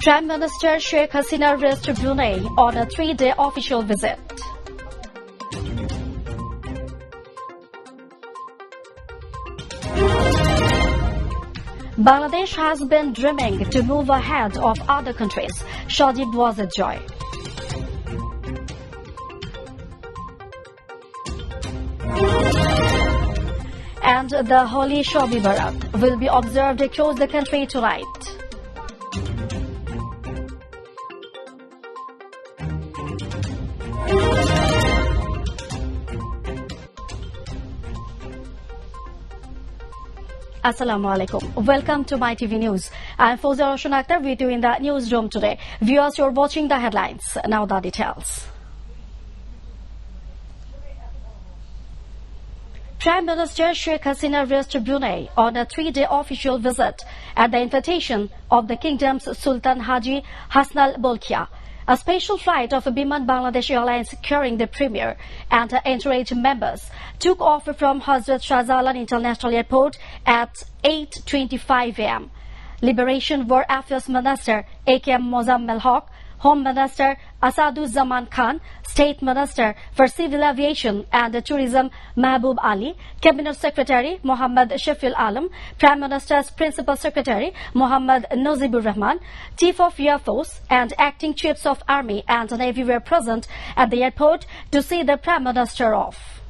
Prime Minister Sheikh Hasina reached Brunei on a 3-day official visit. Bangladesh has been dreaming to move ahead of other countries. Shadib was a joy. And the holy Shab-e Barat will be observed across the country tonight. Assalamu alaikum. Welcome to MYTV News. I am Fawzia Roshan Akhtar with you in the newsroom today. Viewers, you are watching the headlines. Now the details. Prime Minister Sheikh Hasina reached Brunei on a 3-day official visit at the invitation of the kingdom's Sultan Haji Hasnal Bolkiah. A special flight of Biman Bangladesh Airlines carrying the Premier and her entourage members took off from Hazrat Shahjalan International Airport at 8:25 a.m. Liberation War Affairs Minister A.K.M. Mozammel Haq, Home Minister Asaduzzaman Khan, State Minister for Civil Aviation and Tourism Mahbub Ali, Cabinet Secretary Mohammad Shafil Alam, Prime Minister's Principal Secretary Mohammad Nazibur Rahman, Chief of Air Force and Acting Chiefs of Army and Navy were present at the airport to see the Prime Minister off.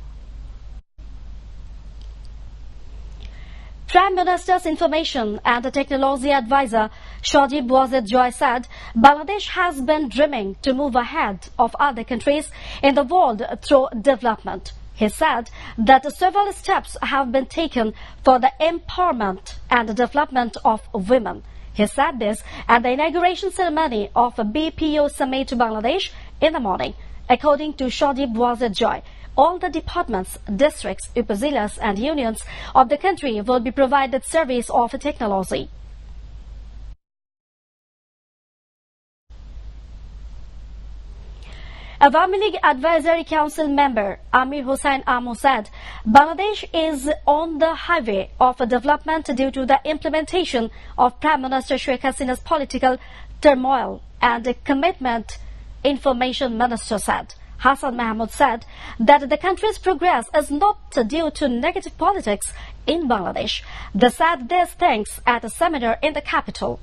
Prime Minister's Information and Technology Advisor Shadib Wazir Joy said Bangladesh has been dreaming to move ahead of other countries in the world through development. He said that several steps have been taken for the empowerment and development of women. He said this at the inauguration ceremony of a BPO Summit to Bangladesh in the morning. According to Shadib Wazir Joy, all the departments, districts, upazilas and unions of the country will be provided service of technology. Awami League Advisory Council member Amir Hossain Amo said Bangladesh is on the highway of development due to the implementation of Prime Minister Sheikh Hasina's political turmoil and commitment, Information Minister said. Hassan Mahmoud said that the country's progress is not due to negative politics in Bangladesh. They said these things at a seminar in the capital.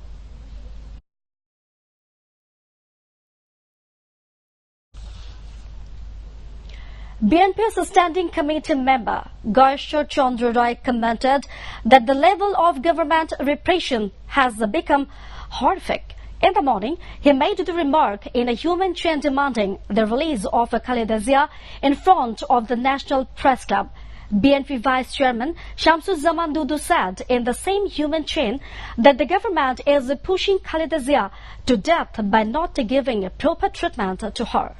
BNP's Standing Committee member Gayeshwar Chandra Roy commented that the level of government repression has become horrific. In the morning, he made the remark in a human chain demanding the release of Khaleda Zia in front of the National Press Club. BNP Vice Chairman Shamsuzzaman Dudu said in the same human chain that the government is pushing Khaleda Zia to death by not giving proper treatment to her.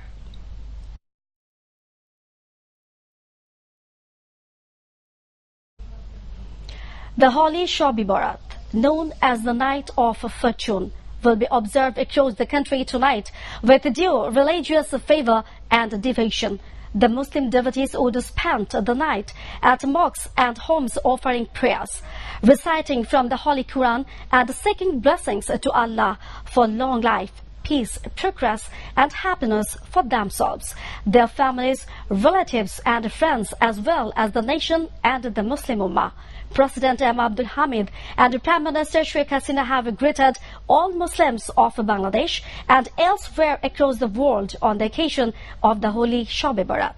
The holy Shab-e Barat, known as the Night of Fortune, will be observed across the country tonight with due religious fervor and devotion. The Muslim devotees would spend the night at mosques and homes offering prayers, reciting from the Holy Quran and seeking blessings to Allah for long life, peace, progress and happiness for themselves, their families, relatives and friends as well as the nation and the Muslim Ummah. President M. Abdul Hamid and Prime Minister Sheikh Hasina have greeted all Muslims of Bangladesh and elsewhere across the world on the occasion of the holy Shab-e Barat.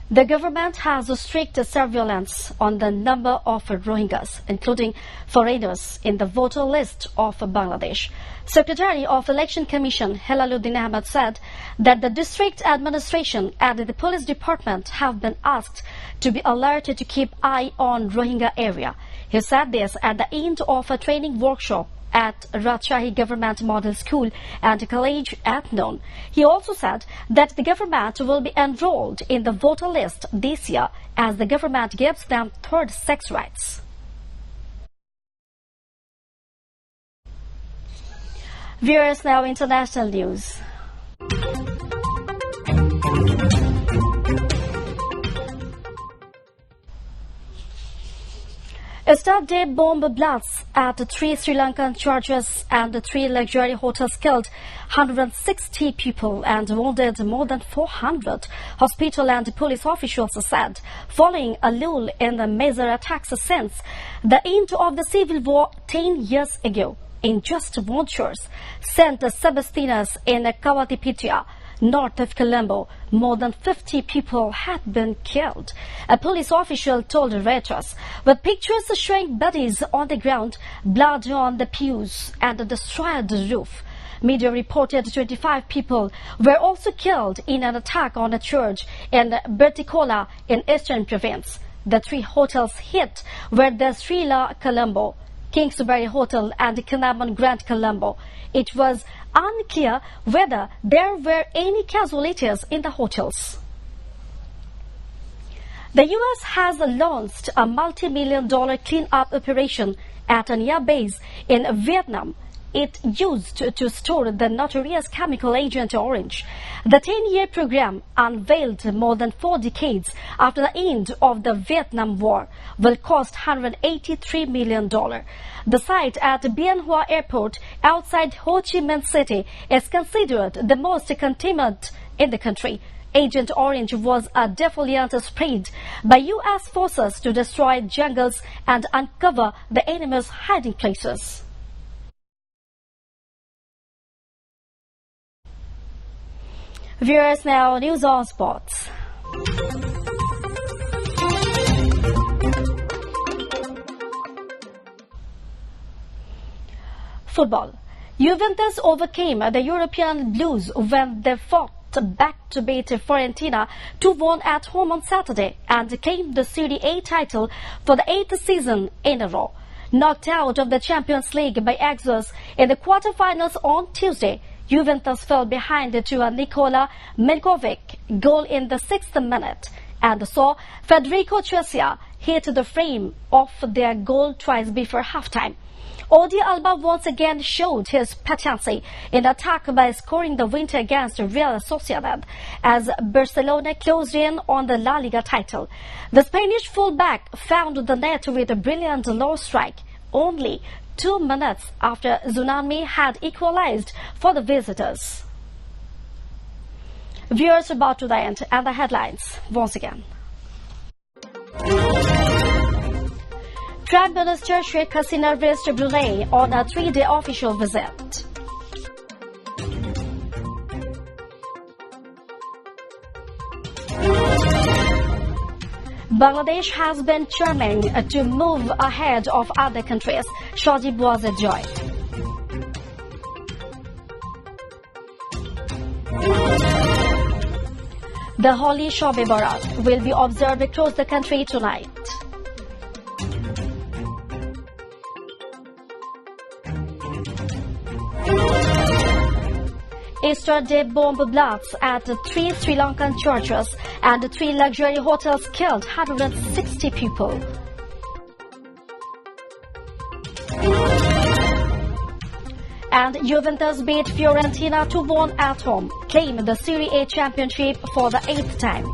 The government has strict surveillance on the number of Rohingyas, including foreigners, in the voter list of Bangladesh. Secretary of Election Commission Helaluddin Ahmed said that the district administration and the police department have been asked to be alerted to keep eye on Rohingya area. He said this at the end of a training workshop at Rajshahi Government Model School and College at noon. He also said that the government will be enrolled in the voter list this year as the government gives them third sex rights. Viewers, now international news. Yesterday, bomb blasts at 3 Sri Lankan churches and 3 luxury hotels killed 160 people and wounded more than 400, hospital and police officials said, following a lull in the major attacks since the end of the civil war 10 years ago. In just one church, St. Sebastian's in Kawatipitia, north of Colombo, more than 50 people had been killed. A police official told Reuters, with pictures showing bodies on the ground, blood on the pews and a destroyed roof. Media reported 25 people were also killed in an attack on a church in Bertikola in eastern province. The 3 hotels hit were the Srila Colombo, Kingsbury Hotel and Kanaman Grand Colombo. It was unclear whether there were any casualties in the hotels. The U.S. has launched a multi-million-dollar clean-up operation at an air base in Vietnam it used to store the notorious chemical agent orange. The 10-year program, unveiled more than 4 decades after the end of the Vietnam War, will cost $183 million. The site at Bien Hoa Airport outside Ho Chi Minh City is considered the most contained in the country. Agent Orange was a defoliant sprayed by U.S. forces to destroy jungles and uncover the enemy's hiding places. Viewers, now news on sports. Football. Juventus overcame the European Blues when they fought back to beat Fiorentina 2-1 at home on Saturday and claimed the Serie A title for the 8th season in a row. Knocked out of the Champions League by Ajax in the quarterfinals on Tuesday, Juventus fell behind to a Nikola Miljkovic goal in the 6th minute and saw Federico Chiesa hit the frame of their goal twice before halftime. Odi Alba once again showed his potency in attack by scoring the winner against Real Sociedad as Barcelona closed in on the La Liga title. The Spanish fullback found the net with a brilliant low strike only 2 minutes after Tsunami had equalized for the visitors. Viewers, about to the end and the headlines once again. Prime Minister Sheikh Hasina visited Brunei on a 3-day official visit. Bangladesh has been charming to move ahead of other countries. Shajib was a joy. The holy Shab-e Barat will be observed across the country tonight. Yesterday, bomb blasts at 3 Sri Lankan churches and 3 luxury hotels killed 160 people. And Juventus beat Fiorentina 2-1 at home, claim the Serie A championship for the 8th time.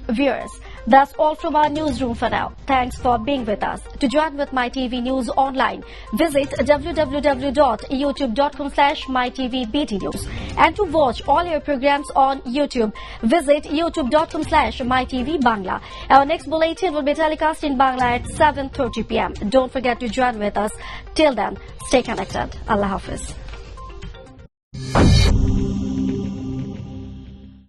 Viewers, that's all from our newsroom for now. Thanks for being with us. To join with MyTV News online, visit www.youtube.com/mytvbd news. And to watch all your programs on YouTube, visit youtube.com/mytvbangla. Our next bulletin will be telecast in Bangla at 7:30 p.m. Don't forget to join with us. Till then, stay connected. Allah Hafiz.